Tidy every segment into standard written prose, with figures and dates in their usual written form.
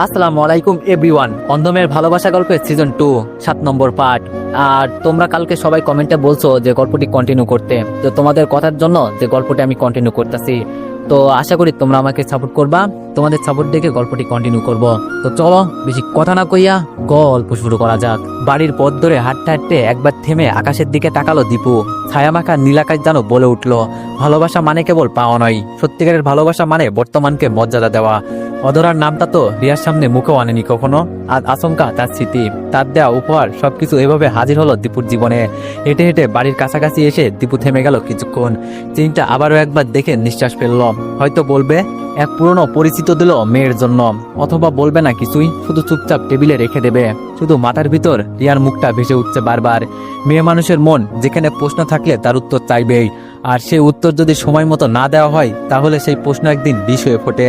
আসসালামু আলাইকুম এভরিওয়ান। অন্ধমের ভালোবাসা গল্পের সিজন 2 7 নম্বর পার্ট। আর তোমরা কালকে সবাই কমেন্টে বলছো যে গল্পটি কন্টিনিউ করতে, তো তোমাদের কথার জন্য যে গল্পটি আমি কন্টিনিউ করতেছি। তো আশা করি তোমরা আমাকে সাপোর্ট করবা, তোমাদের সাপোর্ট দেখে গল্পটি কন্টিনিউ করব। তো চলো বেশি কথা না কইয়া গল্প শুরু করা যাক। বাড়ির পথ ধরে হাঁটতে হাঁটতে একবার থেমে আকাশের দিকে তাকালো দীপু। ছায়ামাখা নীলাকাশ যেন বলে উঠলো, ভালোবাসা মানে কেবল পাওয়া নয়, সত্যিকারের ভালোবাসা মানে বর্তমানকে মর্যাদা দেওয়া। অধরার নামটা তো রিয়ার সামনে মুখেও আনেনি কখনো, আজ আচমকা তার স্মৃতি, তার দেওয়া উপহার সবকিছু এভাবে হাজির হলো দীপুর জীবনে। হেঁটে হেঁটে বাড়ির কাছাকাছি এসে দীপু থেমে গেল কিছুক্ষণ। চিনটা আবারও একবার দেখে নিঃশ্বাস ফেলল। হয়তো বলবে এক পুরনো পরিচিত দিল মেয়ের জন্য, অথবা বলবে না কিছুই, শুধু চুপচাপ টেবিলে রেখে দেবে। শুধু মাথার ভিতর রিয়ার মুখটা ভেসে উঠছে বারবার। মেয়ে মানুষের মন যেখানে প্রশ্ন থাকলে তার উত্তর চাইবেই, আর সেই উত্তর যদি সময় মতো না দেওয়া হয় তাহলে সেই প্রশ্ন একদিন বিষ হয়ে ফোটে।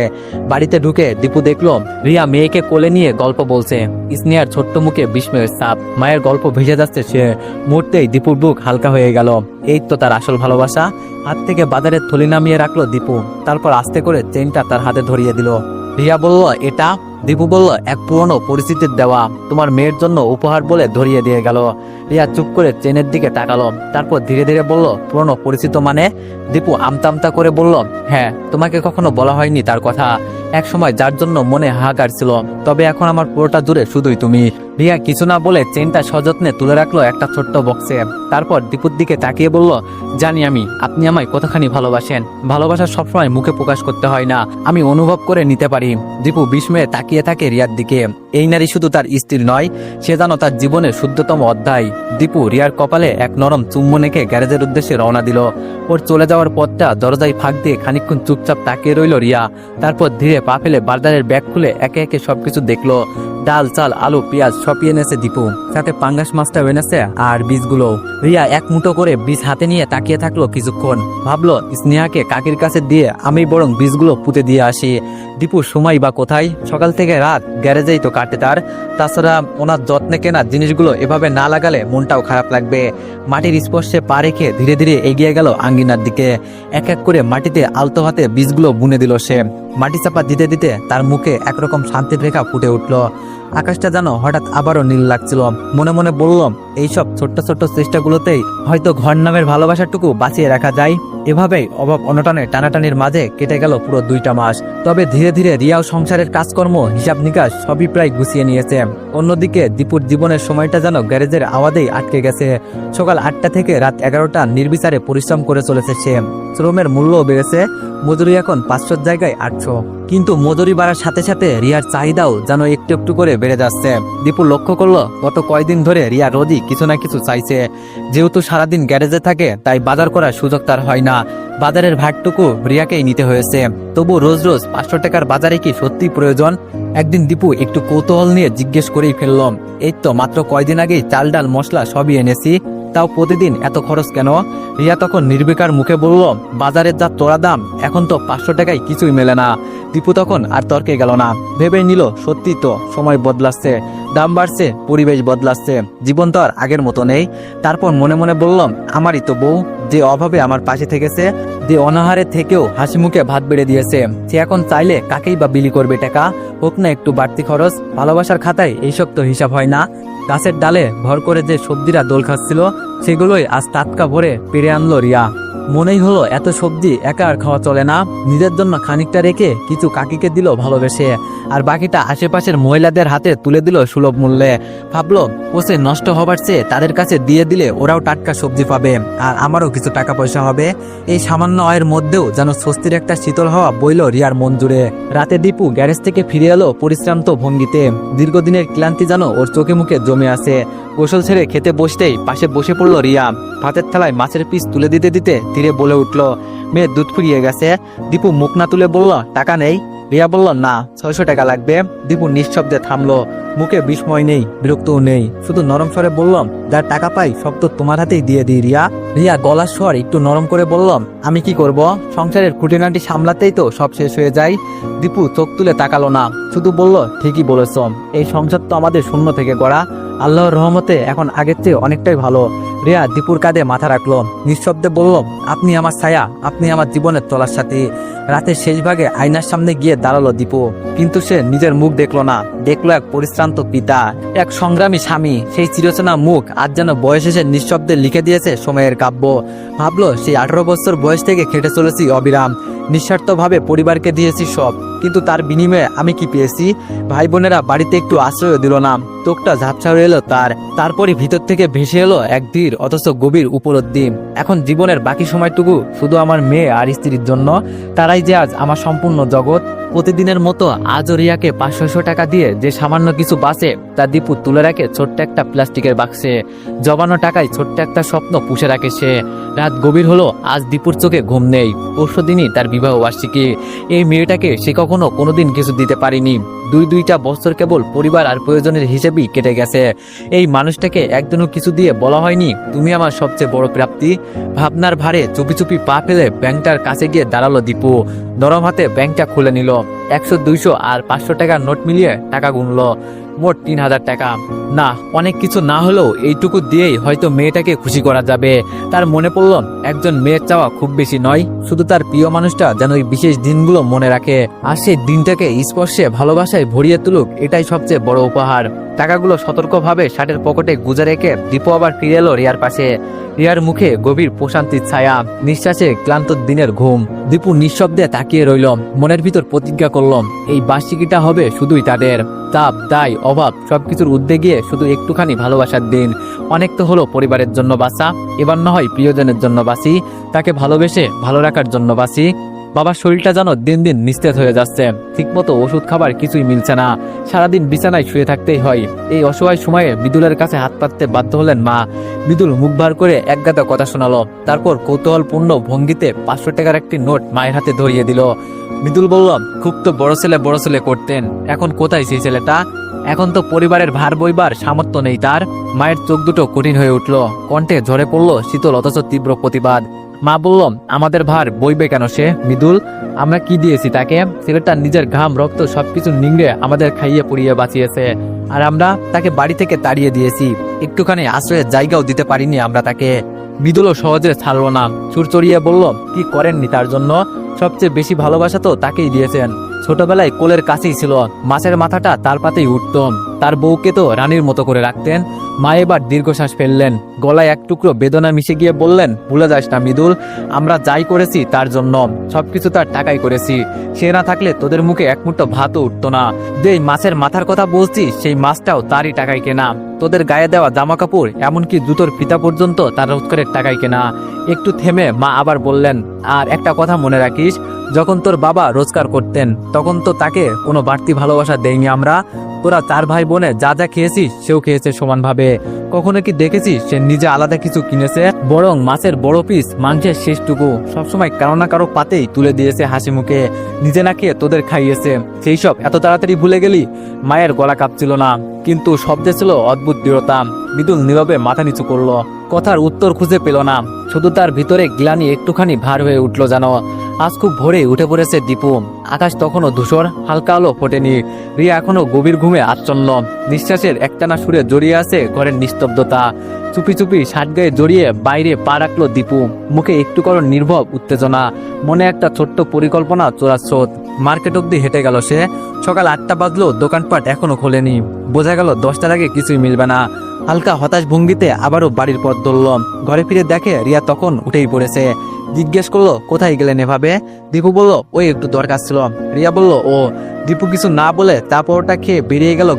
বাড়িতে ঢুকে দীপু দেখলো রিয়া মেয়েকে কোলে নিয়ে গল্প বলছে। স্নেহার ছোট্ট মুখে বিস্ময়ের ছাপ, মায়ের গল্প ভেসে যাচ্ছে সে। মুহূর্তেই দীপুর বুক হালকা হয়ে গেল। এই তো তার আসল ভালোবাসা। হাত থেকে বাজারের থলি নামিয়ে রাখলো দীপু, তারপর আস্তে করে চেইনটা তার হাতে ধরিয়ে দিল। রিয়া বলল এটা। দীপু বলল এক পুরনো পরিস্থিতির দেওয়া, তোমার মেয়ের জন্য উপহার বলে ধরিয়ে দিয়ে গেল। রিয়া চুপ করে চেনের দিকে তাকালো, তারপর ধীরে ধীরে বলল পুরনো পরিচিত মানে? দীপু আমতা আমতা করে বলল হ্যাঁ, তোমাকে কখনো বলা হয়নি তার কথা। এক সময় যার জন্য মনে হাহাকার ছিল, তবে এখন আমার পুরোটা জুড়ে শুধুই তুমি। রিয়া কিছু না বলে চেনটা সযত্নে তুলে রাখলো একটা ছোট্ট বক্সে, তারপর দীপুর দিকে তাকিয়ে বলল জানি আমি আপনি আমায় কতখানি ভালোবাসেন। ভালোবাসা সবসময় মুখে প্রকাশ করতে হয় না, আমি অনুভব করে নিতে পারি। দীপু বিস্ময়ে তাকিয়ে থাকে রিয়ার দিকে। এই নারী শুধু তার স্ত্রী নয়, সে যেন তার জীবনের শুদ্ধতম অধ্যায়। দীপু রিয়ার কপালে এক নরম চুম্বন এঁকে গ্যারেজের উদ্দেশ্যে রওনা দিল। ওর চলে যাওয়ার পথটা দরজায় ফাঁক দিয়ে খানিকক্ষণ চুপচাপ তাকিয়ে রইল রিয়া। তারপর ধীরে পা ফেলে বাজারের ব্যাগ খুলে একে একে সবকিছু দেখলো। ডাল, চাল, আলু, পেঁয়াজ সবই এনেছে দীপু, সাথে পাঙ্গাস মাছটাও এনেছে আর বীজগুলো। রিয়া এক মুঠো করে বীজ হাতে নিয়ে তাকিয়ে থাকলো কিছুক্ষণ। ভাবলো স্নেহাকে কাকির কাছে দিয়ে আমি বরং বীজগুলো পুঁতে দিয়ে আসি। দীপুর সময় বা কোথায়, সকাল থেকে রাত গ্যারেজেই তো কাটে তার। তাছাড়া ওনার যত্নে কেনা জিনিসগুলো এভাবে না লাগালে মনটাও খারাপ লাগবে। মাটির স্পর্শে পা রেখে ধীরে ধীরে এগিয়ে গেল আঙ্গিনার দিকে। এক এক করে মাটিতে আলতো হাতে বীজগুলো বুনে দিল সে। মাটি চাপা দিতে দিতে তার মুখে একরকম শান্তির রেখা ফুটে উঠল। আকাশটা যেন হঠাৎ আবারও নীল লাগছিল। মনে মনে বললাম এইসব ছোট্ট ছোট্ট চেষ্টাগুলোতেই হয়তো ঘর নামের ভালোবাসাটুকু বাঁচিয়ে রাখা যায়। এভাবেই অভাব অনটনে টানাটানির মাঝে কেটে গেল পুরো 2টা মাস। তবে ধীরে ধীরে রিয়াও সংসারের কাজকর্ম, হিসাব নিকাশ সবই প্রায় গুছিয়ে নিয়েছে। অন্যদিকে দীপুর জীবনের সময়টা যেন গ্যারেজের আওয়াজেই আটকে গেছে। সকাল 8টা থেকে রাত 11টা নির্বিচারে পরিশ্রম করে চলেছে সে। শ্রমের মূল্যও বেড়েছে, মজুরি এখন 500 জায়গায় 800। কিন্তু মজুরি বাড়ার সাথে সাথে রিয়ার চাহিদাও যেন একটু একটু করে বেড়ে যাচ্ছে। দীপু লক্ষ্য করলো গত কয়েকদিন ধরে রিয়া রোজই কিছু না কিছু চাইছে। যেহেতু সারাদিন গ্যারেজে থাকে তাই বাজার করার সুযোগ তার হয় না। বাজারের ভাগটুকু রিয়াকেই নিতে হয়েছে। তবু রোজ রোজ 500 টাকার বাজারে কি সত্যি প্রয়োজন? একদিন দীপু একটু কৌতূহল নিয়ে জিজ্ঞেস করেই ফেললাম, এই তো মাত্র কয়দিন আগেই চাল ডাল মশলা সবই এনেছি, তাও প্রতিদিন এত খরচ কেন? রিয়া তখন নির্বিকার মুখে বলল বাজারের যা চড়া দাম, এখন তো 500 টাকায় কিছুই মেলে না। দীপু তখন আর তর্কে গেল না, ভেবে নিল সত্যি তো, সময় বদলাচ্ছে, দাম বাড়ছে, পরিবেশ বদলাচ্ছে, জীবন তো আর আগের মতো নেই। তারপর মনে মনে বললাম আমারই তো বউ, যে অভাবে আমার পাশে থেকেছে, যে অনাহারে থেকেও হাসি মুখে ভাত বেড়ে দিয়েছে, সে এখন চাইলে কাকেই বা বিলি করবে টাকা, হোক না একটু বাড়তি খরচ। ভালোবাসার খাতায় এইসব তো হিসাব হয় না। গাছের ডালে ভর করে যে সবজিরা দোল খাচ্ছিল সেগুলোই আজ টাটকা ভরে পেরে আনলো রিয়া। মনেই হলো এত সবজি একা আর খাওয়া চলে না, নিজের জন্য খানিকটা রেখে কিছু কাকিকে দিল ভালোবেসে, আর বাকিটা আশেপাশের মহিলাদের হাতে তুলে দিল সুলভ মূল্যে। ভাবলো ওসে নষ্ট হবার চেয়ে তাদের কাছে দিয়ে দিলে ওরাও টাটকা সবজি পাবে, আর আমারও কিছু টাকা পয়সা হবে। এই সামান্য আয়ের মধ্যেও যেন স্বস্তির একটা শীতল হাওয়া বইল রিয়ার মন জুড়ে। রাতে দীপু গ্যারেজ থেকে ফিরে এলো পরিশ্রান্ত ভঙ্গিতে। দীর্ঘদিনের ক্লান্তি যেন ওর চোখে মুখে জমে আছে। গোসল ছেড়ে খেতে বসতেই পাশে বসে পড়লো রিয়া। ভাতের থালায় মাছের পিস তুলে দিতে দিতে ধীরে বলে উঠল মেয়ে দুধ ফুরিয়ে গেছে। দীপু মুখ না তুলে বলল টাকা নেই। রিয়া বলল না, 600 টাকা লাগবে। দীপু নিঃশব্দে থামলো, মুখে বিস্ময় নেই, বিরক্তও নেই, শুধু নরম স্বরে বললাম যার টাকা পাই সব তো তোমার হাতেই দিয়ে দিই রিয়া। রিয়া গলার স্বর একটু নরম করে বললাম, আমি কি করব, সংসারের খুঁটিনাটি সামলাতেই তো সব শেষ হয়ে যায়। দীপু চোখ তুলে তাকালো না, শুধু বলল, ঠিকই বলেছ, এই সংসার তো আমাদের শূন্য থেকে গড়া, আল্লাহর রহমতে এখন আগের চেয়ে অনেকটাই ভালো। রিয়া দীপুর কাঁধে মাথা রাখলো, নিঃশব্দে বলল, আপনি আমার ছায়া, আপনি আমার জীবনের চলার সাথী। রাতের শেষ ভাগে আয়নার সামনে গিয়ে দাঁড়ালো দীপু, কিন্তু সে নিজের মুখ দেখলো না, দেখলো এক পরিশ্রান্ত পিতা, এক সংগ্রামী স্বামী। সেই চিরচেনা মুখ আজ যেন বয়স এসে নিঃশব্দে লিখে দিয়েছে সময়ের কাব্য। ভাবলো, সেই 18 বছর বয়স থেকে খেটে চলেছি অবিরাম, নিঃস্বার্থভাবে পরিবারকে দিয়েছি সব, কিন্তু তার বিনিময়ে আমি কি পেয়েছি? ভাই বোনেরা বাড়িতে একটু আশ্রয় দিল না, চোখটা ঝাপসা হয়ে এলো তারপরে ভিতর থেকে ভেসে এলো এক ধীর অথচ গভীর উপলব্ধি। এখন জীবনের বাকি সময়টুকু শুধু আমার মেয়ে আর স্ত্রীর জন্য, তারাই যে আজ আমার সম্পূর্ণ জগৎ। প্রতিদিনের মতো আজও রিয়াকে 500 টাকা দিয়ে যে সামান্য কিছু বাঁচে তা দীপু তুলে রাখে ছোট্ট একটা প্লাস্টিকের বাক্সে। জমানো টাকায় ছোট্ট একটা স্বপ্ন পুষে রাখে সে। রাত গভীর হলো, আজ দীপুর চোখে ঘুম নেই। পরশুদিনই তার বিবাহ বার্ষিকী। এই মেয়েটাকে সে কখনো কোনোদিন কিছু দিতে পারিনি। দুইটা বছর কেবল পরিবার আর প্রয়োজনের হিসেবেই কেটে গেছে। এই মানুষটাকে একদিনও কিছু দিয়ে বলা হয়নি, তুমি আমার সবচেয়ে বড় প্রাপ্তি। ভাবনার ভারে চুপি চুপি পা ফেলে ব্যাংকটার কাছে গিয়ে দাঁড়ালো দীপু। নরম হাতে ব্যাংকটা খুলে নিল। 100, 200 আর 500 টাকার নোট মিলিয়ে টাকা গুনলো। মোট 3000 টাকা। না, অনেক কিছু না হলেও এইটুকু দিয়েই হয়তো মেয়েটাকে খুশি করা যাবে। তার মনে পড়ল, একজন মেয়ের চাওয়া খুব বেশি নয়, শুধু তার প্রিয় মানুষটা যেন ওই বিশেষ দিনগুলো মনে রাখে, আর সেই দিনটাকে স্পর্শে ভালোবাসায় ভরিয়ে তুলুক, এটাই সবচেয়ে বড় উপহার। টাকাগুলো সতর্কভাবে শার্টের পকেটে গুজে রেখে দীপু আবার ফিরে এলো রিয়ার পাশে। রিয়ার মুখে গভীর প্রশান্তির ছায়া, নিঃশ্বাসে ক্লান্ত দিনের ঘুম। দীপু নিঃশব্দে তাকিয়ে রইল, মনের ভিতর প্রতিজ্ঞা করলাম, এই বার্ষিকীটা হবে শুধুই তাদের। তাপ, দায়, অভাব সবকিছুর ঊর্ধ্বে গিয়ে শুধু একটুখানি ভালোবাসার দিন। অনেক তো হলো পরিবারের জন্য বাঁচা, এবার না হয় প্রিয়জনের জন্য বাঁচি, তাকে ভালোবেসে ভালো রাখার জন্য বাঁচি। বাবার শরীরটা যেন দিন দিন নিস্তেজ হয়ে যাচ্ছে, ঠিকমতো ওষুধ খাবার কিছুই মিলছে না, সারাদিন বিছানায় শুয়ে থাকতেই হয়। এই অসহায় সময়ে মৃদুলের কাছে হাত পাততে বাধ্য হলেন মা। মৃদুল মুখ ভার করে একগাদা কথা শোনালো, তারপর কৌতূহলপূর্ণ ভঙ্গিতে 500 টাকার একটি নোট মায়ের হাতে ধরিয়ে দিল। মৃদুল বলল, খুব তো বড় ছেলে করতেন, এখন কোথায় সেই ছেলেটা? এখন তো পরিবারের ভার বইবার সামর্থ্য নেই তার। মায়ের চোখ দুটো কঠিন হয়ে উঠল, কণ্ঠে ঝরে পড়ল শীতল অথচ তীব্র প্রতিবাদ। মা বলল, আমাদের ভার বইবে কেন সে? মৃদুল, আমরা কি দিয়েছি তাকে? ছেলেটা নিজের ঘাম রক্ত সবকিছু নিংড়ে আমাদের খাইয়ে পড়িয়ে বাঁচিয়েছে, আর আমরা তাকে বাড়ি থেকে তাড়িয়ে দিয়েছি, একটুখানি আশ্রয়ের জায়গাও দিতে পারিনি আমরা তাকে। মৃদুলও সহজে ছাড়লো না, সুর চড়িয়ে বলল, কি করেননি তার জন্য? সবচেয়ে বেশি ভালোবাসা তো তাকেই দিয়েছেন। ছোটবেলায় কোলের কাছেই ছিল, মাছের মাথাটা তার পাতেই উঠত, তার বউকে তো রানীর মতো করে রাখতেন। মা এবার দীর্ঘশ্বাস ফেললেন, গলায় এক টুকরো বেদনা মিশে গিয়ে বললেন, ভুলে যাস না মৃদুল, আমরা যাই করেছি তার জন্য, সবকিছু তার টাকাই করেছি। সে না থাকলে তোদের মুখে এক মুঠো ভাতও উঠতো না। যেই মাছের মাথার কথা বলছি সেই মাছটাও তারই টাকায় কেনা। তোদের গায়ে দেওয়া জামা কাপড় এমনকি জুতোর ফিতা পর্যন্ত তার রোজগারের টাকায় কেনা। একটু থেমে মা আবার বললেন, আর একটা কথা মনে রাখিস, যখন তোর বাবা রোজগার করতেন তখন তো তাকে কোনো বাড়তি ভালোবাসা দেয়নি আমরা। তোরা 4 ভাই বোনে যা যা খেয়েছিস সেও খেয়েছে সমানভাবে। কখনো কি দেখেছিস সে নিজে আলাদা কিছু কিনেছে? বরং মাছের বড় পিস, মাংসের শেষটুকু সবসময় কারো না কারো পাতেই তুলে দিয়েছে হাসি মুখে, নিজে না খেয়ে তোদের খাইয়েছে। সেই সব এত তাড়াতাড়ি ভুলে গেলি? মায়ের গলা কাঁপছিল না, কিন্তু শব্দে ছিল অদ্ভুত দৃঢ়তা। মৃদুল নীরবে মাথা নিচু করলো, কথার উত্তর খুঁজে পেল না, শুধু তার ভিতরে গ্লানি একটুখানি ভার হয়ে উঠল যেন। আজ খুব ভোরে উঠে পড়েছে দীপু, আকাশ তখনও ধূসর, হালকা আলো ফোটেনি। রিয়া এখনো গভীর ঘুমে আচ্ছন্ন, নিঃশ্বাসের একটানা সুরে জড়িয়ে আছে ঘরের নিস্তব্ধতা। চুপি চুপি শার্ট গায়ে জড়িয়ে বাইরে পা রাখলো দীপু, মুখে একটু করো নির্ভব উত্তেজনা, মনে একটা ছোট্ট পরিকল্পনা চোরাস্রোত। মার্কেট অব্দি হেঁটে গেল সে। সকাল 8টা বাজলো, দোকানপাট এখনো খোলেনি, বোঝা গেল 10টার আগে কিছুই মিলবে না। হালকা হতাশ ভঙ্গিতে আবারও বাড়ির পথ ধরল। ঘরে ফিরে দেখে রিয়া তখন উঠেই পড়েছে। জিজ্ঞেস করলো, কোথায় গেলেন এভাবে? দীপু বলল, ওই একটু দরকার ছিল। রিয়া বলল, ও। দীপু কিছু না বলে তারপরটা খেয়ে বেরিয়ে গেল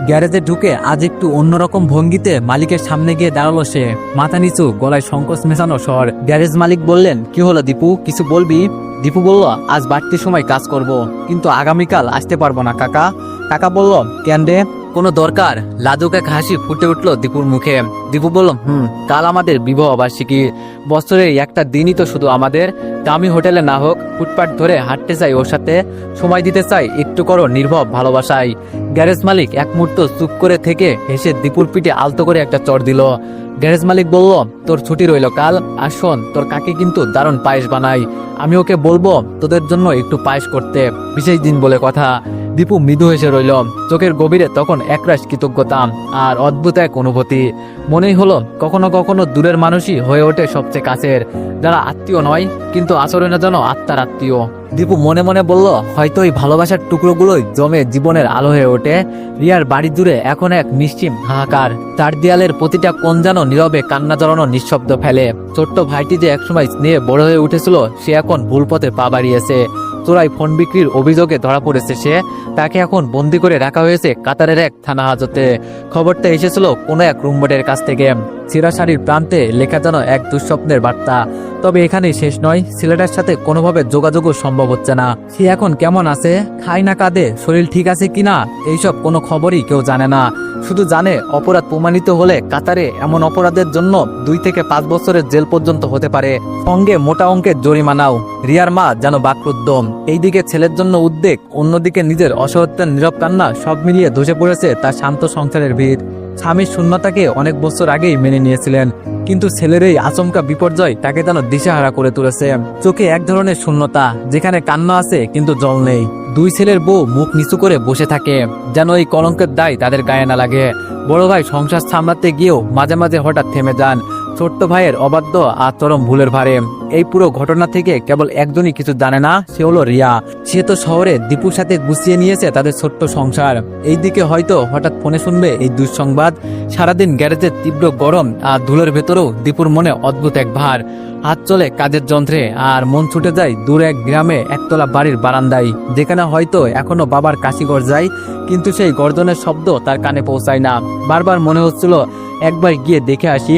গ্যারেজে ঢুকে আজ একটু অন্যরকম ভঙ্গিতে মালিকের সামনে গিয়ে দাঁড়ালো সে, মাথা নিচু, গলায় সংকোচ মেশানো স্বর। গ্যারেজ মালিক বললেন, কি হলো দীপু, কিছু বলবি? দীপু বলল, আজ বাড়তি সময় কাজ করব, কিন্তু আগামীকাল আসতে পারবো না কাকা। কাকা বলল, কেন রে? কোনো দরকার? লাজুক এক হাসি ফুটে উঠলো দীপুর মুখে। দীপু বলল, কাল আমাদের বিবাহ বার্ষিকী, বছরে একটা দিনই তো শুধু আমাদের। দামি হোটেলে না হোক, ফুটপাত ধরে হাঁটতে চাই ওর সাথে, সময় দিতে চাই একটু করো নির্ভব ভালোবাসায়। গ্যারেজ মালিক এক মুহূর্ত চুপ করে থেকে হেসে দীপুর পিঠে আলতো করে একটা চড় দিল। গ্যারেজ মালিক বলল, তোর ছুটি রইল কাল, আর শোন, তোর কাকি কিন্তু দারুণ পায়েস বানাই, আমি ওকে বলবো তোদের জন্য একটু পায়েস করতে, বিশেষ দিন বলে কথা। দীপু মৃদু হেসে রইল, চোখের গভীরে তখন একরাশ কৃতজ্ঞতা আর অদ্ভুত এক অনুভূতি। মনেই হলো কখনো কখনো দূরের মানুষই হয়ে ওঠে সবচেয়ে কাছের, যারা আত্মীয় নয় কিন্তু আচরণে যেন আত্মার আত্মীয়। দীপু মনে মনে বলল, হয়তো এই ভালোবাসার টুকরোগুলোই জমে জীবনের আলো হয়ে ওঠে। রিয়ার বাড়ি জুড়ে এখন এক নিশ্চিম হাহাকার, তার দেয়ালের প্রতিটা কোণ যেন নীরবে কান্না জড়ানো নিঃশব্দ ফেলে। ছোট্ট ভাইটি যে একসময় স্নেহে বড় হয়ে উঠেছিল, সে এখন ভুল পথে পা বাড়িয়েছে। চোরাই ফোন বিক্রির অভিযোগে ধরা পড়েছে সে, তাকে এখন বন্দি করে রাখা হয়েছে কাতারের এক থানা হাজতে। খবরটা এসেছিল কোনো এক রুমবোর্ডের কাছ থেকে। ছিঁড়া শাড়ির প্রান্তে লেখা যেন এক দুঃস্বপ্নের বার্তা। তবে এখানেই শেষ নয়, ছেলেটার সাথে কোনোভাবে যোগাযোগও সম্ভব হচ্ছে না। সে এখন কেমন আছে, খায় না কাঁদে, শরীর ঠিক আছে কিনা, এইসব কোনো খবরই কেউ জানে না। শুধু জানে অপরাধ প্রমাণিত হলে কাতারে এমন অপরাধের জন্য 2 থেকে 5 বছরের জেল পর্যন্ত হতে পারে, সঙ্গে মোটা অঙ্কের জরিমানাও। রিয়ার মা যেন বাকরুদ্ধ, এইদিকে ছেলের জন্য উদ্বেগ, অন্যদিকে নিজের অসহত্যের নীরব কান্না, সব মিলিয়ে ধসে পড়েছে তার শান্ত সংসারের ভিড়। স্বামীর শূন্যতাকে অনেক বছর আগেই মেনে নিয়েছিলেন, কিন্তু ছেলের এই আচমকা বিপর্যয় তাকে যেন দিশেহারা করে তুলেছে। চোখে এক ধরনের শূন্যতা, যেখানে কান্না আছে কিন্তু জল নেই। 2 ছেলের বউ মুখ নিচু করে বসে থাকে, যেন এই কলঙ্কের দায় তাদের গায়ে না লাগে। বড় ভাই সংসার সামলাতে গিয়েও মাঝে মাঝে হঠাৎ থেমে যান, ছোট্ট ভাইয়ের অবাধ্য আর চরম ভুলের ভারে। এই পুরো ঘটনা থেকে কেবল একজনই কিছু জানে না, সে হলো রিয়া। সে তো শহরে দীপুর সাথে গুছিয়ে নিয়েছে তাদের ছোট্ট সংসার। এইদিকে হয়তো হঠাৎ ফোনে শুনবে এই দুঃসংবাদ। সারাদিন গ্যারেজের তীব্র গরম আর ধুলোর ভেতরেও দীপুর মনে অদ্ভুত এক ভার। হাত চলে কাজের যন্ত্রে আর মন ছুটে যায় দূর এক গ্রামে একতলা বাড়ির বারান্দায়, যেখানে হয়তো এখনো বাবার কাশি গর্জায়, কিন্তু সেই গর্জনের শব্দ তার কানে পৌঁছায় না। বারবার মনে হচ্ছিল একবার গিয়ে দেখে আসি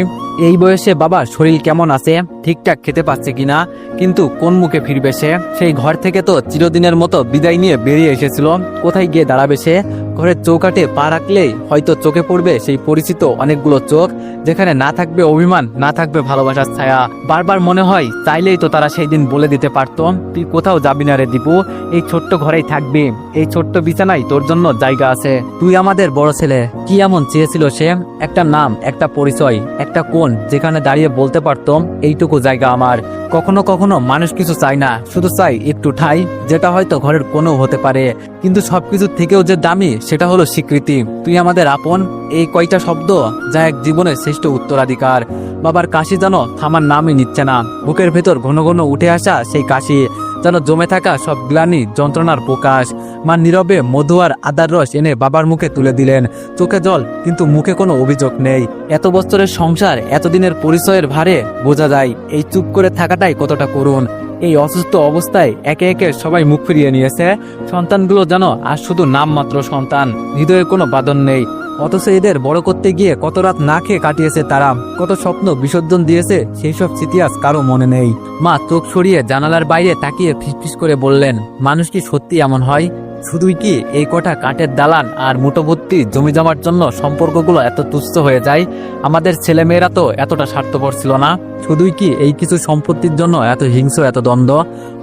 এই বয়সে বাবার শরীর কেমন আছে, ঠিকঠাক খেতে পাচ্ছে কিনা, কিন্তু কোন মুখে ফিরবে সে? সেই ঘর থেকে তো চিরদিনের মতো বিদায় নিয়ে বেরিয়ে এসেছিল, কোথায় গিয়ে দাঁড়াবে সে? ঘরের চৌকাঠে পা রাখলেই হয়তো চোখে পড়বে সেই পরিচিত অনেকগুলো চোখ, যেখানে না থাকবে অভিমান, না থাকবে ভালোবাসার ছায়া। বারবার মনে হয় চাইলেই তো তারা সেই দিন বলে দিতে পারতো, তুই কোথাও যাবি না রে দীপু, এই ছোট্ট ঘরেই থাকবি, এই ছোট্ট বিছানায় তোর জন্য জায়গা আছে, তুই আমাদের বড় ছেলে। কি এমন চেয়েছিল সে? একটা নাম, একটা পরিচয়, একটা কোণ যেখানে দাঁড়িয়ে বলতে পারতাম এইটুকু জায়গা আমার। কখনো কখনো মানুষ কিছু চায় না, শুধু চাই একটু ঠাই, যেটা হয়তো ঘরের কোনো হতে পারে, কিন্তু সবকিছু থেকেও যে দামি সেটা হলো স্বীকৃতি। তুই আমাদের আপন, এই কয়টা শব্দ যা এক জীবনের শ্রেষ্ঠ উত্তরাধিকার। বাবার কাশি যেন থামার নামই নিচ্ছে না, বুকের ভেতর ঘন ঘন উঠে আসা সেই কাশি যেন জমে থাকা সব গ্লানি, যন্ত্রণার প্রকাশ। মা নীরবে মধু আর আদার রস এনে বাবার মুখে তুলে দিলেন, চোখে জল কিন্তু মুখে কোনো অভিযোগ নেই। এত বছরের সংসার, এতদিনের পরিচয়ের ভারে বোঝা যায় এই চুপ করে থাকাটাই কতটা করুণ। এই অসুস্থ অবস্থায় একে একে সবাই মুখ ফিরিয়ে নিয়েছে। সন্তানগুলো যেন আর শুধু নামমাত্র সন্তান, হৃদয়ে কোনো বাঁধন নেই। অথচ এদের বড় করতে গিয়ে কত রাত না খেয়ে কাটিয়েছে তারা, কত স্বপ্ন বিসর্জন দিয়েছে, সেই সব স্মৃতি আজ কারো মনে নেই। মা চোখ সরিয়ে জানালার বাইরে তাকিয়ে ফিসফিস করে বললেন, মানুষ কি সত্যি এমন হয়? শুধুই কি এই কটা কাঠের দালান আর মুঠোভর্তি জমি জমার জন্য সম্পর্কগুলো এত তুচ্ছ হয়ে যায়? আমাদের ছেলেমেয়েরা তো এতটা স্বার্থপর ছিল না। শুধুই কি এই কিছু সম্পত্তির জন্য এত হিংস্র, এত দ্বন্দ্ব?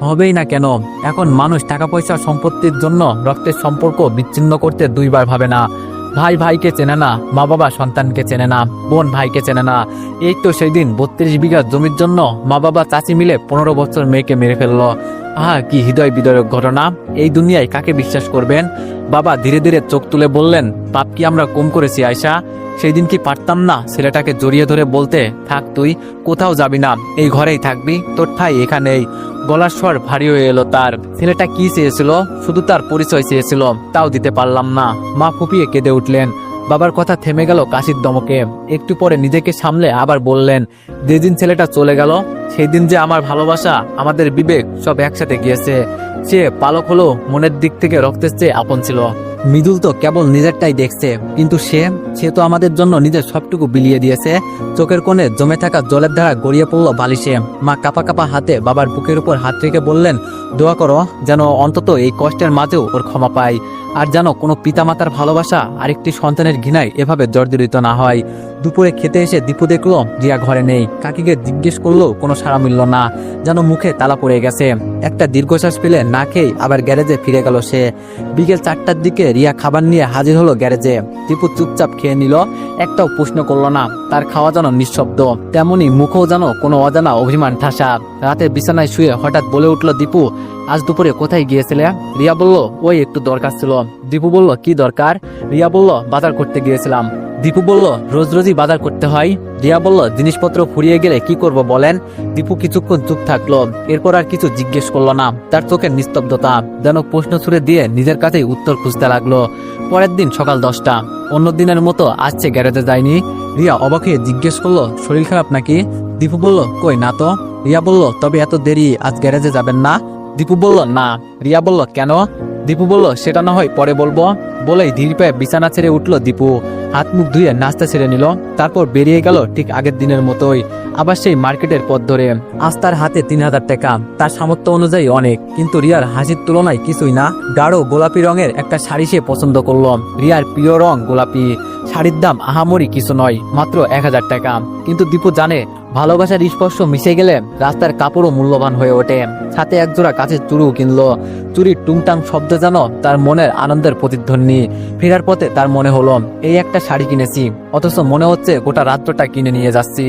হবেই না কেন? এখন মানুষ টাকা পয়সা সম্পত্তির জন্য রক্তের সম্পর্ক বিচ্ছিন্ন করতে 2 বার ভাবে না। ভাই ভাইকে চেনে না, মা বাবা সন্তানকে চেনে না, বোন ভাইকে চেনে না। এই তো সেই দিন 32 বিঘা জমির জন্য মা বাবা চাচি মিলে 15 বছর মেয়েকে মেরে ফেললো। আহা, কি হৃদয় বিদারক ঘটনা! এই দুনিয়ায় কাকে বিশ্বাস করবেন? বাবা ধীরে ধীরে চোখ তুলে বললেন, পাপ কি আমরা কম করেছি আয়শা? সেই দিন কি পারতাম না ছেলেটাকে জড়িয়ে ধরে বলতে, থাক, তুই কোথাও যাবি না, এই ঘরেই থাকবি, তোর ঠাই এখানেই। গলার স্বর ভারী হয়ে এলো তার। ছেলেটা কি চেয়েছিল? শুধু তার পরিচয় চেয়েছিল, তাও দিতে পারলাম না। মা ফুপিয়ে কেঁদে উঠলেন। বাবার কথা থেমে গেল কাশির দমকে। একটু পরে নিজেকে সামলে আবার বললেন, যেদিন ছেলেটা চলে গেল সেই দিন যে আমার ভালোবাসা, আমাদের বিবেক সব একসাথে গিয়েছে। সে পালক হলো, মনের দিক থেকে রক্তের চেয়ে আপন ছিল। মৃদুল তো কেবল নিজেরটাই দেখছে, কিন্তু সে তো আমাদের জন্য নিজের সবটুকু বিলিয়ে দিয়েছে। চোখের কোণে জমে থাকা জলের ধারা গড়িয়ে পড়ল বালিশে। মা কাপা কাপা হাতে বাবার বুকের উপর হাত রেখে বললেন, দোয়া করো যেন অন্তত এই কষ্টের মাঝেও ওর ক্ষমা পায়, আর যেন কোনো পিতামাতার ভালোবাসা আরেকটি সন্তানের ঘৃণায় এভাবে জর্জরিত না হয়। দুপুরে খেতে এসে দীপু দেখলো রিয়া ঘরে নেই। কাকিকে জিজ্ঞেস করলো, কোনো সাড়া মিলল না, যেন মুখে তালা পড়ে গেছে। একটা দীর্ঘশ্বাস পেলে না খেয়ে আবার গ্যারেজে ফিরে গেল সে। বিকেল 4টার দিকে রিয়া খাবার নিয়ে হাজির হলো গ্যারেজে। দীপু চুপচাপ খেয়ে নিল, একটাও প্রশ্ন করলো না। তার খাওয়া যেন নিঃশব্দ, তেমনি মুখও যেন কোনো অজানা অভিমান ঠাসা। রাতে বিছানায় শুয়ে হঠাৎ বলে উঠলো, দীপু আজ দুপুরে কোথায় গিয়েছিলে? রিয়া বলল, ওই একটু দরকার ছিল। দীপু বলল, কি দরকার? রিয়া বলল, বাজার করতে গিয়েছিলাম। দীপু বলল, রোজ রোজই বাজার করতে হয়? রিয়া বলল, জিনিসপত্র ফুরিয়ে গেলে কি করব বলেন? দীপু কিছুক্ষণ চুপ থাকলো, এরপর আর কিছু জিজ্ঞেস করলো না। তার চোখের নিস্তব্ধতা যেন প্রশ্ন ছুড়ে দিয়ে নিজের কাছেই উত্তর খুঁজতে লাগলো। পরের দিন সকাল 10টা, অন্য দিনের মতো আসছে গ্যারেজে যায়নি। রিয়া অবাক হয়ে জিজ্ঞেস করলো, শরীর খারাপ নাকি? দীপু বলল, কই না তো। রিয়া বলল, তবে এত দেরি, আজ গ্যারেজে যাবেন না? দীপু বলল, না। রিয়া বলল, কেন? দীপু বলল, সেটা না হয় পরে বলবো। বলেই ধীর পায়ে বিছানা ছেড়ে উঠলো দীপু। হাত মুখ ধুয়ে নাস্তা ছেড়ে নিল, তারপর বেরিয়ে গেল ঠিক আগের দিনের মতোই, আবার সেই মার্কেটের পথ ধরে। আজ তার হাতে 3000 টাকা, তার সামর্থ্য অনুযায়ী অনেক, কিন্তু রিয়ার হাসির তুলনায় কিছুই না। গাঢ় গোলাপি রঙের একটা শাড়ি সে পছন্দ করলো। রিয়ার প্রিয় রং গোলাপি। শাড়ির দাম আহামরি কিছু নয়, মাত্র 1000 টাকা। কিন্তু দীপু জানে, ভালোবাসার স্পর্শ মিশে গেলে রাস্তার কাপড়ও মূল্যবান হয়ে ওঠে। সাথে একজোড়া কাছের চুড়িও কিনলো। চুরির টুংটাং শব্দ যেন তার মনের আনন্দের প্রতিধ্বনি। ফেরার পথে তার মনে হলো, এই একটা শাড়ি কিনেছি, অথচ মনে হচ্ছে গোটা রাত্রটা কিনে নিয়ে যাচ্ছি।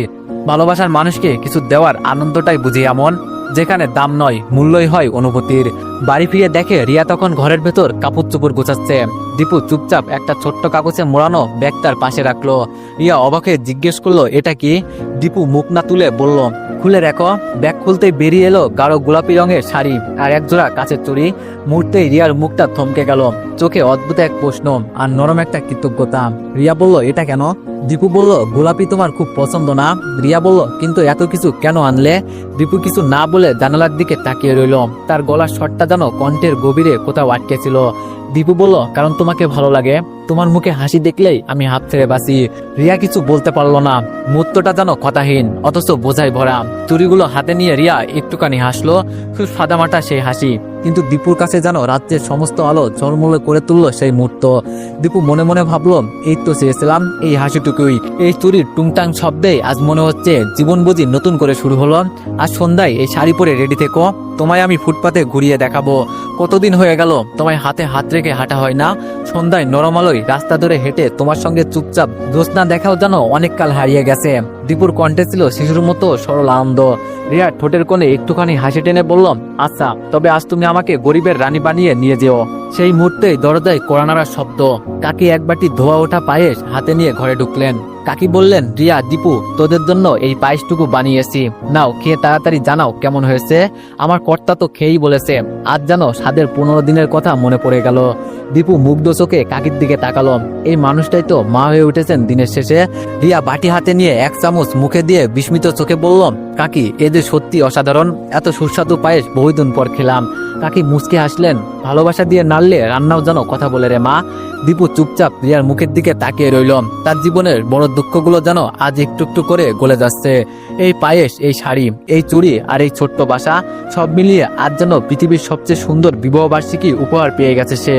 ভালোবাসার মানুষকে কিছু দেওয়ার আনন্দটাই বুঝি এমন, যেখানে দাম নয়, মূল্যই হয় অনুভূতির। বাড়ি ফিরে দেখে রিয়া তখন ঘরের ভেতর কাপড় চোপড় গোছাচ্ছে। দীপু চুপচাপ একটা ছোট্ট কাগজে মোড়ানো ব্যাগ তার পাশে রাখলো। রিয়া অবাক হয়ে জিজ্ঞেস করলো, এটা কি? দীপু মুখ না তুলে বলল, খুলে রাখো। ব্যাগ খুলতেই বেরিয়ে এলো গাঢ় গোলাপি রঙের শাড়ি আর একজোড়া কাচের চুড়ি। মুহূর্তেই রিয়ার মুখটা থমকে গেল, চোখে অদ্ভুত এক প্রশ্ন আর নরম একটা কৃতজ্ঞতা। রিয়া বলল, এটা কেন? দীপু বলল, গোলাপি তোমার খুব পছন্দ না? রিয়া বলল, কিন্তু এত কিছু কেন আনলে? দীপু কিছু না বলে জানালার দিকে তাকিয়ে রইল। তার গলার স্বরটা যেন কণ্ঠের গভীরে কোথাও আটকে ছিল। দীপু বলল, কারণ তোমাকে ভালো লাগে, তোমার মুখে হাসি দেখলেই আমি হাত ছেড়ে বাঁচি। রিয়া কিছু বলতে পারলো না, মুহূর্তটা যেন কথাহীন অথচ বোঝায় ভরা। চুরিগুলো হাতে নিয়ে রিয়া একটুখানি হাসলো, খুব সাদামাটা সেই হাসি, কিন্তু দীপুর কাছে যেন রাজ্যের সমস্ত আলো ঝলমলে করে তুললো সেই মুহূর্ত। দীপু মনে মনে ভাবলো, এই তো চেয়েছিলাম, এই হাসিটুকুই, এই চুরির টুংটাং শব্দে আজ মনে হচ্ছে জীবন বুঝি নতুন করে শুরু হলো। আজ সন্ধ্যায় এই শাড়ি পরে রেডি থেকো, তোমায় আমি ফুটপাতে ঘুরিয়ে দেখাবো। কতদিন হয়ে গেল তোমায় হাতে হাত রেখে হাঁটা হয় না। সন্ধ্যায় নরম আলোয় রাস্তা ধরে হেঁটে তোমার সঙ্গে চুপচাপ জ্যোৎস্না দেখাও যেন অনেক কাল হারিয়ে গেছে। দীপুর কণ্ঠে ছিল শিশুর মতো সরল আনন্দ। রিয়া ঠোঁটের কোণে একটুখানি হাসি টেনে বলল, আচ্ছা, তবে আজ তুমি আমাকে গরিবের রানী বানিয়ে নিয়ে যেও। সেই মুহূর্তেই দরজায় কড়া নাড়ার শব্দ। কাকি এক বাটি ধোয়া ওঠা পায়েস হাতে নিয়ে ঘরে ঢুকলেন। কাকি বললেন, রিয়া, দীপু তোদের জন্য এই পায়েসটুকু বানিয়েছি, নাও খেয়ে তাড়াতাড়ি জানাও কেমন হয়েছে। আমার কর্তা তো খেয়েই বলেছে। আজ যেন স্বাদের 15 দিনের কথা মনে পড়ে গেল। দীপু মুগ্ধ চোখে কাকির দিকে তাকালো। এই মানুষটাই তো মা হয়ে উঠেছেন দিনের শেষে। রিয়া বাটি হাতে নিয়ে এক চামচ মুখে দিয়ে বিস্মিত চোখে বলল, কাকি, এ যে সত্যি অসাধারণ, এত সুস্বাদু পায়েস বহুদিন পর খেলাম। কাকি মুচকে হাসলেন, ভালোবাসা দিয়ে নাড়লে রান্নাও যেন কথা বলে রে মা। দীপু চুপচাপ রিয়ার মুখের দিকে তাকিয়ে রইল। তার জীবনের বড় দুঃখগুলো যেন আজ একটু একটু করে গলে যাচ্ছে। এই পায়েস, এই শাড়ি, এই চুড়ি আর এই ছোট্ট বাসা, সব মিলিয়ে আজ যেন পৃথিবীর সবচেয়ে সুন্দর বিবাহ বার্ষিকী উপহার পেয়ে গেছে সে।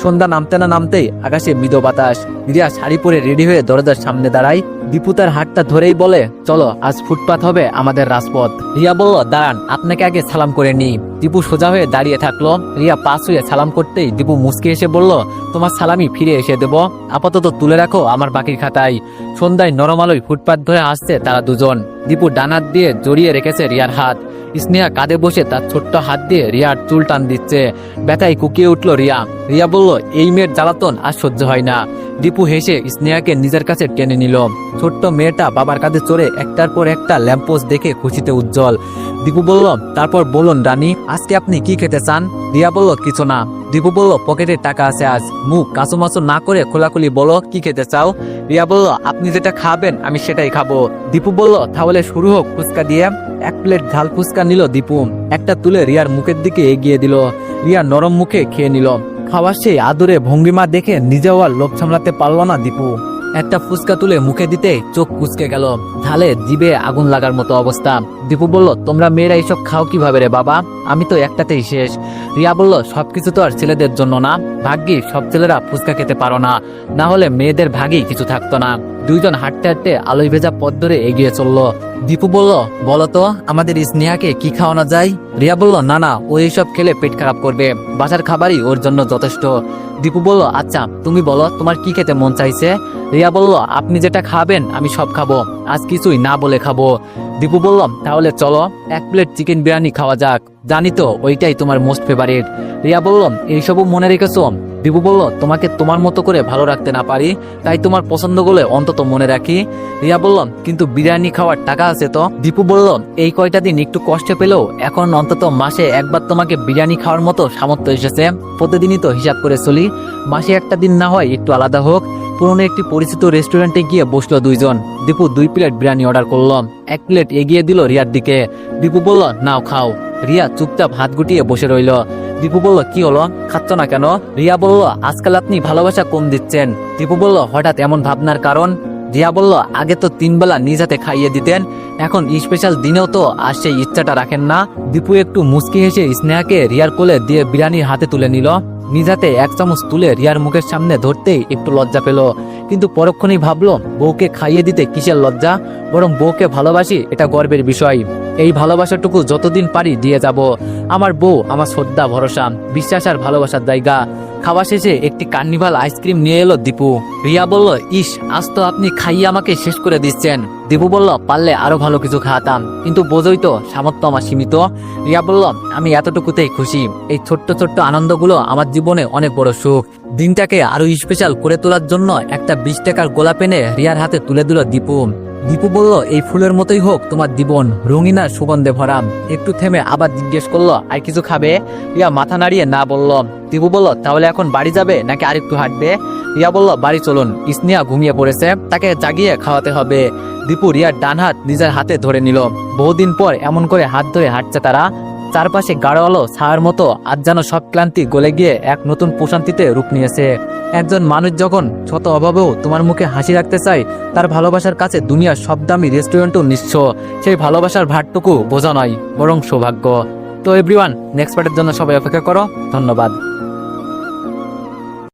সন্ধ্যা নামতে না নামতেই আকাশে মৃদু বাতাস। রিয়া শাড়ি পরে রেডি হয়ে দরজার সামনে দাঁড়ায়। দীপু তার হাতটা ধরেই বলে, চলো, আজ ফুটপাত হবে আমাদের রাজপথ। রিয়া বলল, দাঁড়ান, আপনাকে আগে সালাম করে নি। দীপু সোজা হয়ে দাঁড়িয়ে থাকলো। রিয়া পাশ হয়ে সালাম করতেই দীপু মুচকে এসে বলল, তোমার সালামি ফিরে এসে দেব, আপাতত তুলে রাখো আমার বাকির খাতায়। সন্ধ্যায় নরম আলোয় ফুটপাত ধরে আসছে তারা দুজন। দীপু ডানাত দিয়ে জড়িয়ে রেখেছে রিয়ার হাত। স্নেহা কাঁধে বসে তার ছোট্ট হাত দিয়ে রিয়ার চুল টান দিচ্ছে। ব্যথায় কুকিয়ে উঠল রিয়া। রিয়া বলল, এই মেয়ের জ্বালাতন আর সহ্য হয় না। দীপু হেসে স্নেহাকে নিজের কাছে টেনে নিল। ছোট্ট মেয়েটা বাবার কাঁধে চড়ে একটার পর একটা ল্যাম্পোস্ট দেখে খুশিতে উজ্জ্বল। দীপু বলল, তারপর বলুন রানী, আজকে আপনি কি খেতে চান? রিয়া বলল, কিছু না। দীপু বলল, পকেটে টাকা আছে আজ। মুখ কাঁচুমাচু না করে খোলাখুলি বলো, কি খেতে চাও? রিয়া বলল, আপনি যেটা খাবেন আমি সেটাই খাবো। দীপু বলল, তাহলে শুরু হোক ফুচকা দিয়ে। এক প্লেট ঝাল ফুচকা নিল দীপু। একটা তুলে রিয়ার মুখের দিকে এগিয়ে দিল। রিয়া নরম মুখে খেয়ে নিল। খাওয়ার সেই আদুরে ভঙ্গিমা দেখে নিজেও আর লোভ সামলাতে পারলো না দীপু। একটা ফুচকা তুলে মুখে দিতে চোখ কুচকে গেল, ঝালে জিভে আগুন লাগার মতো অবস্থা। দীপু বলল, তোমরা মেয়েরা এইসব খাও কিভাবে রে বাবা, আমি তো একটাতেই শেষ। রিয়া বলল, সবকিছু তো আর ছেলেদের জন্য না, ভাগ্যি সব ছেলেরা ফুচকা খেতে পারো না, না হলে মেয়েদের ভাগই কিছু থাকতো না। দুইজন হাঁটতে হাঁটতে আলোয় ভেজা পথ ধরে এগিয়ে চললো। দীপু বলল, বলো তো আমাদের স্নেহাকে কি খাওয়ানো যায়? রিয়া বলল, না না, ও এইসব খেলে পেট খারাপ করবে, বাসার খাবারই ওর জন্য যথেষ্ট। দীপু বলল, আচ্ছা তুমি বলো তোমার কি খেতে মন চাইছে? রিয়া বলল, আপনি যেটা খাবেন আমি সব খাবো, আজ কিছুই না বলে খাবো। দীপু বলল, তাহলে চলো 1 প্লেট চিকেন বিরিয়ানি খাওয়া যাক, জানি তো ওইটাই তোমার মোস্ট ফেভারিট। রিয়া বলল, এইসবও মনে রেখেছো? দীপু বলল, তোমাকে তোমার মতো করে ভালো রাখতে না পারি, তাই তোমার পছন্দগুলো অন্তত মনে রাখি। রিয়া বলল, কিন্তু বিরিয়ানি খাওয়ার টাকা আছে তো? দীপু বলল, এই কয়টা দিন একটু কষ্ট পেলেও এখন অন্তত মাসে একবার তোমাকে বিরিয়ানি খাওয়ার মতো সামর্থ্য এসেছে, প্রতিদিনই তো হিসাব করে চলি, মাসে একটা দিন না হয় একটু আলাদা হোক। পুরনো একটি পরিচিত রেস্টুরেন্টে গিয়ে বসলো দুইজন। দীপু 2 প্লেট বিরিয়ানি অর্ডার করলো, 1 প্লেট এগিয়ে দিল রিয়ার দিকে। দীপু বলল, নাও খাও। রিয়া চুপচাপ হাত গুটিয়ে বসে রইল। দীপু বলল, কি হলো, খাচ্ছ না কেন? রিয়া বলল, আজকাল আপনি ভালোবাসা কম দিচ্ছেন। দীপু বলল, হঠাৎ এমন ভাবনার কারণ? রিয়া বলল, আগে তো 3 বেলা নিজ হাতে খাইয়ে দিতেন, এখন স্পেশাল দিনেও তো আর সেই ইচ্ছাটা রাখেন না। দীপু একটু মুচকি হেসে স্নেহাকে রিয়ার কোলে দিয়ে বিরিয়ানি হাতে তুলে নিল। নিজ হাতে 1 চামচ তুলে রিয়ার মুখের সামনে ধরতেই একটু লজ্জা পেল, কিন্তু পরক্ষণেই ভাবলো বউকে খাইয়ে দিতে কিসের লজ্জা, বরং বউকে ভালোবাসি এটা গর্বের বিষয়। এই ভালোবাসাটুকু যতদিন পারি দিয়ে যাব। আমার বউ আমার শ্রদ্ধা, ভরসা, বিশ্বাস আর ভালোবাসার জায়গা। খাওয়া শেষে একটি কার্নিভাল আইসক্রিম নিয়ে এলো দীপু। রিয়া বলল, ইস, আজ তো আপনি খাইয়ে আমাকে শেষ করে দিচ্ছেন। দীপু বলল, পারলে আরো ভালো কিছু খাওয়াতাম, কিন্তু বোঝই তো সামর্থ্য আমার সীমিত। রিয়া বলল, আমি এতটুকুতেই খুশি, এই ছোট্ট ছোট্ট আনন্দগুলো আমার জীবনে অনেক বড় সুখ। দিনটাকে আরো স্পেশাল করে তোলার জন্য একটা 20 টাকার গোলাপ এনে রিয়ার হাতে তুলে দিল দীপু। দীপু বলল, এই ফুলের মতোই হোক তোমার জীবন, রঙিন আর সুগন্ধে ভরা। একটু থেমে আবার জিজ্ঞেস করলো, আর কিছু খাবে? রিয়া মাথা নাড়িয়ে না বলল। দীপু বলল, তাহলে এখন বাড়ি যাবে নাকি আরেকটু হাঁটবে? রিয়া বলল, বাড়ি চলুন, স্নেহা ঘুমিয়ে পড়েছে, তাকে জাগিয়ে খাওয়াতে হবে। দীপু রিয়ার ডান হাত নিজের হাতে ধরে নিল। বহুদিন পর এমন করে হাত ধরে হাঁটছে তারা। চারপাশে গাঢ় আলো ছায়ার মতো আজ যেন সব ক্লান্তি গলে গিয়ে এক নতুন প্রশান্তিতে রূপ নিয়েছে। একজন মানুষ যখন শত অভাবেও তোমার মুখে হাসি রাখতে চায়, তার ভালোবাসার কাছে দুনিয়ার সব দামি রেস্টুরেন্টও নিঃস্ব। সেই ভালোবাসার ভারটুকু বোঝা নয়, বরং সৌভাগ্য। তো এভরিওয়ান, নেক্সট পার্টের জন্য সবাই অপেক্ষা করো। ধন্যবাদ।